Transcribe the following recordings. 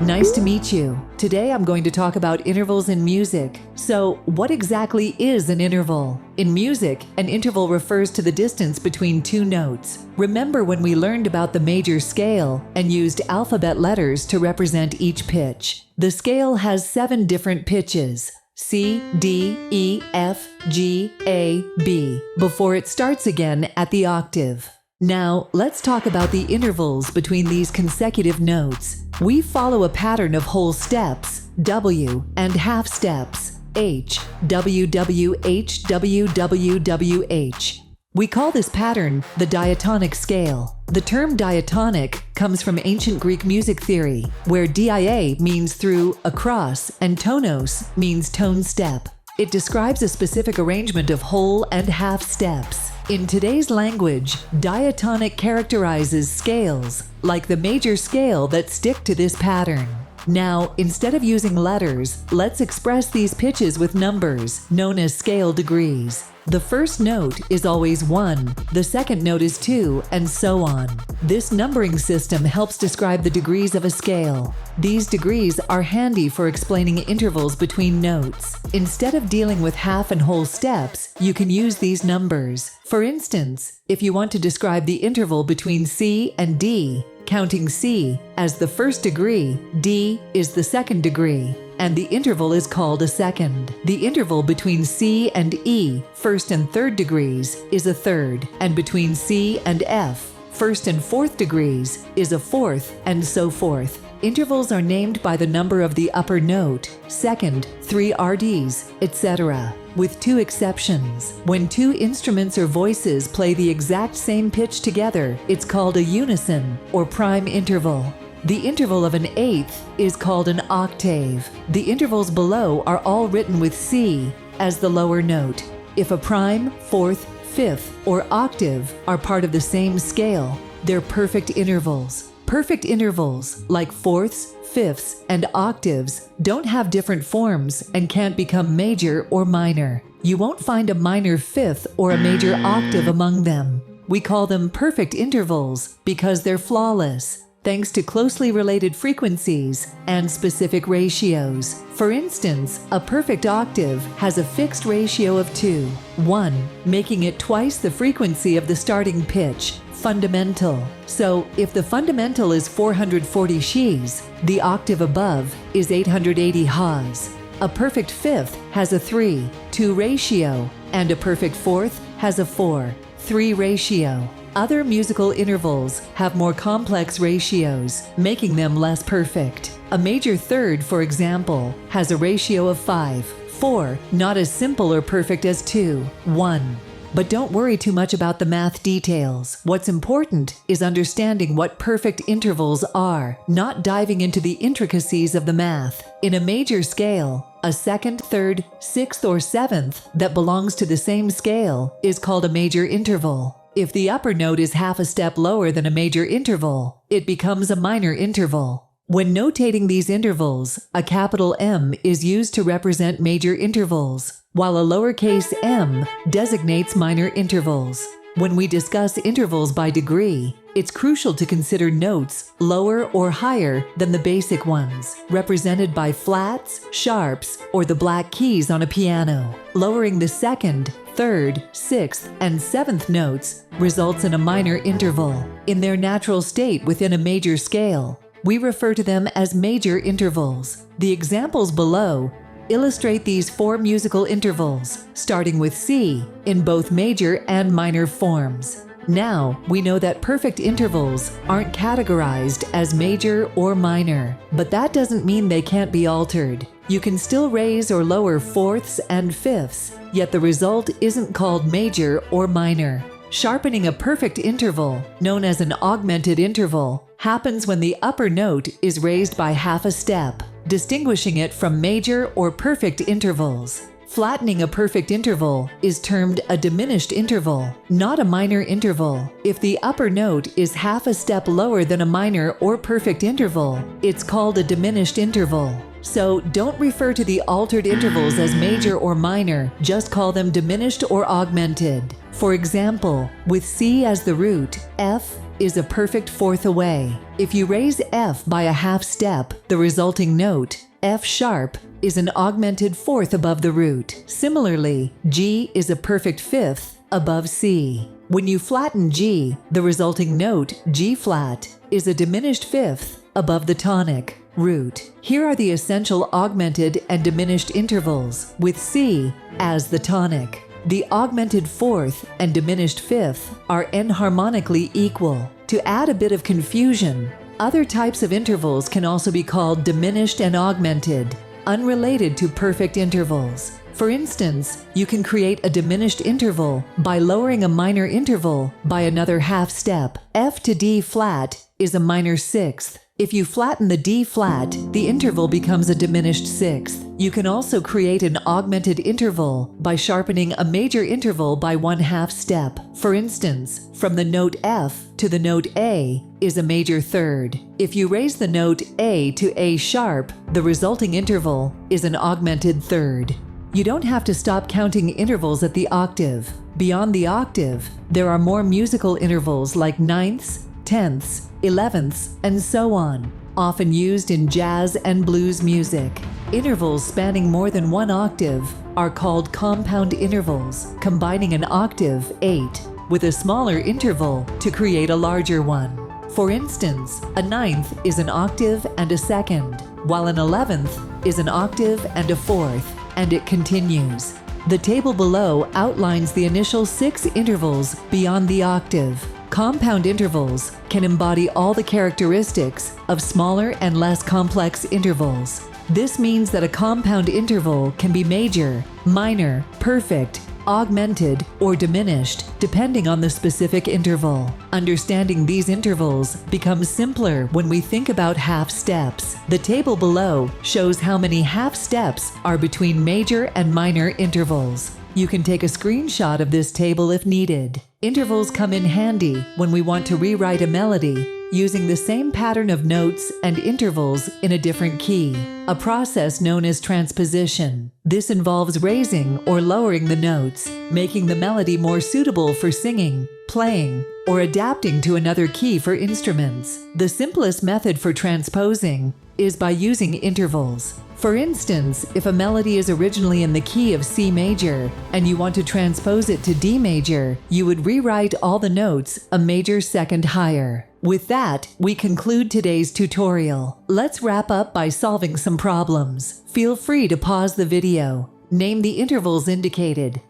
Nice to meet you. Today I'm going to talk about intervals in music. So, what exactly is an interval? In music, an interval refers to the distance between two notes. Remember when we learned about the major scale and used alphabet letters to represent each pitch? The scale has 7 different pitches: C, D, E, F, G, A, B, before it starts again at the octave. Now, let's talk about the intervals between these consecutive notes. We follow a pattern of whole steps, W, and half steps, H, W, W, H, W, W, W, H. We call this pattern the diatonic scale. The term diatonic comes from ancient Greek music theory, where dia means through, across, and tonos means tone step. It describes a specific arrangement of whole and half steps. In today's language, diatonic characterizes scales, like the major scale, that stick to this pattern. Now, instead of using letters, let's express these pitches with numbers, known as scale degrees. The first note is always 1, the second note is 2, and so on. This numbering system helps describe the degrees of a scale. These degrees are handy for explaining intervals between notes. Instead of dealing with half and whole steps, you can use these numbers. For instance, if you want to describe the interval between C and D, counting C as the first degree, D is the second degree, and the interval is called a second. The interval between C and E, first and third degrees, is a third, and between C and F, first and fourth degrees, is a fourth, and so forth. Intervals are named by the number of the upper note, second, 3 RDs, etc., with 2 exceptions. When 2 instruments or voices play the exact same pitch together, it's called a unison, or prime interval. The interval of an eighth is called an octave. The intervals below are all written with C as the lower note. If a prime, fourth, fifth, or octave are part of the same scale, they're perfect intervals. Perfect intervals, like fourths, fifths, and octaves, don't have different forms and can't become major or minor. You won't find a minor fifth or a major octave among them. We call them perfect intervals because they're flawless, thanks to closely related frequencies and specific ratios. For instance, a perfect octave has a fixed ratio of 2, 1, making it twice the frequency of the starting pitch, fundamental. So, if the fundamental is 440 Shs, the octave above is 880 Ha's. A perfect fifth has a 3:2 ratio, and a perfect fourth has a 4:3 ratio. Other musical intervals have more complex ratios, making them less perfect. A major third, for example, has a ratio of 5:4, not as simple or perfect as 2:1. But don't worry too much about the math details. What's important is understanding what perfect intervals are, not diving into the intricacies of the math. In a major scale, a second, third, sixth, or seventh that belongs to the same scale is called a major interval. If the upper note is half a step lower than a major interval, it becomes a minor interval. When notating these intervals, a capital M is used to represent major intervals, while a lowercase m designates minor intervals. When we discuss intervals by degree, it's crucial to consider notes lower or higher than the basic ones, represented by flats, sharps, or the black keys on a piano. Lowering the second, third, sixth, and seventh notes results in a minor interval. In their natural state within a major scale, we refer to them as major intervals. The examples below illustrate these 4 musical intervals, starting with C, in both major and minor forms. Now, we know that perfect intervals aren't categorized as major or minor, but that doesn't mean they can't be altered. You can still raise or lower fourths and fifths, yet the result isn't called major or minor. Sharpening a perfect interval, known as an augmented interval, happens when the upper note is raised by half a step, distinguishing it from major or perfect intervals. Flattening a perfect interval is termed a diminished interval, not a minor interval. If the upper note is half a step lower than a minor or perfect interval, it's called a diminished interval. So don't refer to the altered intervals as major or minor, just call them diminished or augmented. For example, with C as the root, F, is a perfect fourth away. If you raise F by a half step, the resulting note, F sharp, is an augmented fourth above the root. Similarly, G is a perfect fifth above C. When you flatten G, the resulting note, G flat, is a diminished fifth above the tonic root. Here are the essential augmented and diminished intervals, with C as the tonic. The augmented fourth and diminished fifth are enharmonically equal. To add a bit of confusion, other types of intervals can also be called diminished and augmented, unrelated to perfect intervals. For instance, you can create a diminished interval by lowering a minor interval by another half step. F to D flat is a minor sixth. If you flatten the D flat, the interval becomes a diminished sixth. You can also create an augmented interval by sharpening a major interval by one half step. For instance, from the note F to the note A is a major third. If you raise the note A to A sharp, the resulting interval is an augmented third. You don't have to stop counting intervals at the octave. Beyond the octave, there are more musical intervals like ninths, tenths, elevenths, and so on, often used in jazz and blues music. Intervals spanning more than one octave are called compound intervals, combining an octave, 8, with a smaller interval to create a larger one. For instance, a ninth is an octave and a second, while an 11th is an octave and a fourth, and it continues. The table below outlines the initial 6 intervals beyond the octave. Compound intervals can embody all the characteristics of smaller and less complex intervals. This means that a compound interval can be major, minor, perfect, augmented, or diminished, depending on the specific interval. Understanding these intervals becomes simpler when we think about half steps. The table below shows how many half steps are between major and minor intervals. You can take a screenshot of this table if needed. Intervals come in handy when we want to rewrite a melody using the same pattern of notes and intervals in a different key, a process known as transposition. This involves raising or lowering the notes, making the melody more suitable for singing, playing, or adapting to another key for instruments. The simplest method for transposing is by using intervals. For instance, if a melody is originally in the key of C major and you want to transpose it to D major, you would rewrite all the notes a major second higher. With that, we conclude today's tutorial. Let's wrap up by solving some problems. Feel free to pause the video. Name the intervals indicated.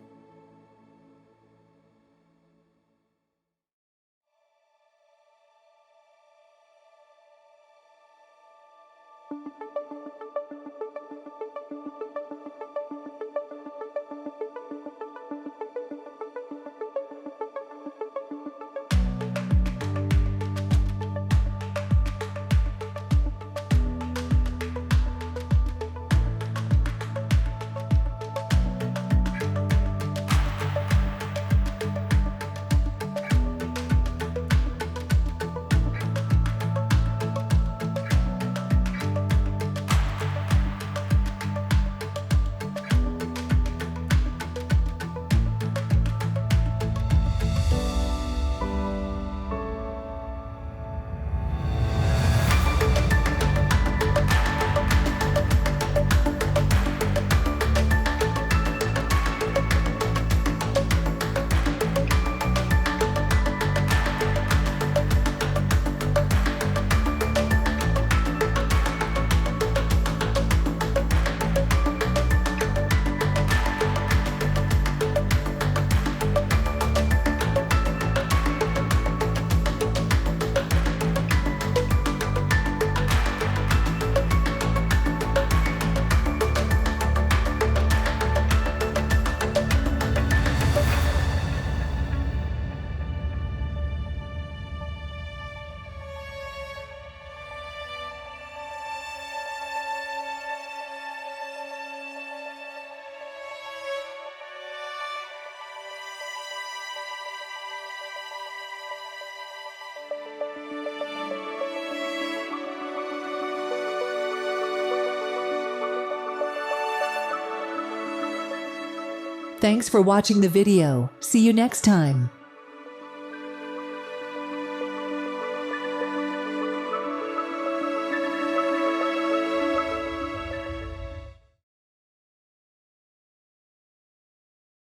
Thanks for watching the video. See you next time.